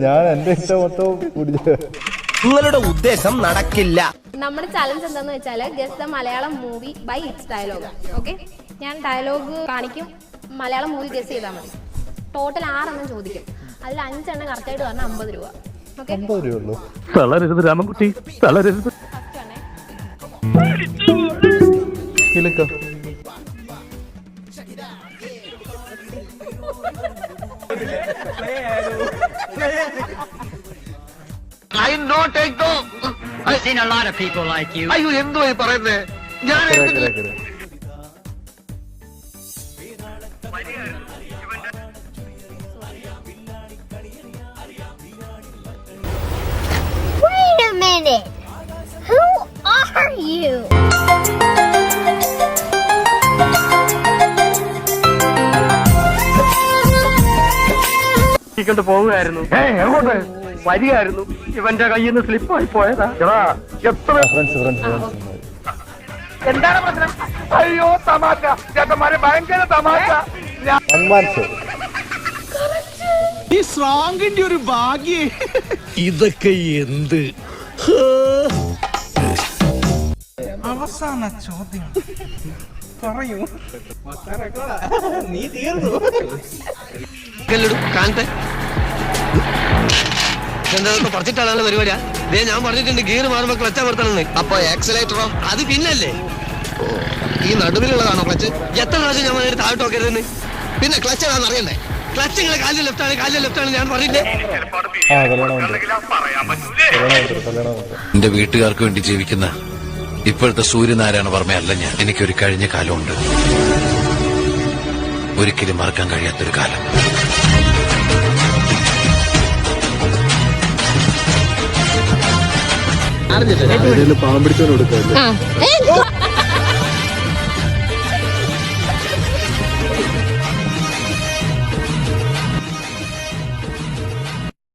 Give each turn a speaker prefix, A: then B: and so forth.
A: ഞാൻ എന്റെ ഇഷ്ടം മൊത്തം
B: നിങ്ങളുടെ ഉദ്ദേശം നടക്കില്ല.
C: നമ്മുടെ ചലഞ്ച് എന്താന്ന് വെച്ചാല് guess the Malayalam movie by its dialogue. Okay, ഞാൻ ഡയലോഗ് കാണിക്കും, മലയാളം മൂവി ഗസ് ചെയ്താൽ മതി. ടോട്ടൽ 6 എണ്ണം ചോദിക്കും, അതിൽ 5 എണ്ണം കറക്റ്റ് ആയിട്ട് പറഞ്ഞാൽ 50 രൂപ. ഓക്കെ,
A: 50 രൂപയുള്ളൂ.
D: തളരരുത് Ramankutty, തളരരുത്.
A: Kilukkam.
E: I know take no. I've seen a lot of people like you. അയ്യോ എന്തോ പറയുന്നേ ഞാൻ
F: Wait a minute. Who are you?
D: കൊണ്ട് പോവുകയായിരുന്നു, എങ്ങോട്ട് വരികയായിരുന്നു, ഇവന്റെ കയ്യിൽ നിന്ന് സ്ലിപ്പായി പോയതാ. എത്ര എന്താണ് പ്രശ്നം? അയ്യോ തമാശ ചേട്ടന്മാരെ, ഭയങ്കര തമാശ.
B: ഈ സ്ട്രോങ്ങിന്റെ ഒരു ഭാഗ്യേ.
D: ഇതൊക്കെ എന്ത്?
B: അവസാന ചോദ്യം പറയൂ. നീ തീർന്നു
E: കാണട്ടെ. പറഞ്ഞിട്ടാണ് പരിപാടിയാ. ഞാൻ പറഞ്ഞിട്ടുണ്ട് ഗിയർ മാറുമ്പോ ക്ലച്ച് അമർത്തണമെന്ന്. അപ്പൊ ആക്സിലേറ്ററോ? അത് പിന്നല്ലേ. ഈ നടുവിലുള്ളതാണോ ക്ലച്ച്? എത്ര പ്രാവശ്യം ഞാൻ പറഞ്ഞിട്ട് താഴോട്ട് നോക്കരുതെന്ന്. പിന്നെ ക്ലച്ച് ഏതാണെന്ന് അറിയണ്ടേ? ക്ലച്ച് നിങ്ങളെ കാലിൽ ലെഫ്റ്റ് ആണ് ഞാൻ പറഞ്ഞില്ലേ.
G: എന്റെ വീട്ടുകാർക്ക് വേണ്ടി ജീവിക്കുന്ന ഇപ്പോഴത്തെ സൂര്യനാരായണ വർമ്മയല്ല ഞാൻ. എനിക്കൊരു കഴിഞ്ഞ കാലമുണ്ട്, ഒരിക്കലും മറക്കാൻ കഴിയാത്തൊരു കാലം.
A: പാവം പിടിച്ചോണ്ട് കൊടുക്കാം.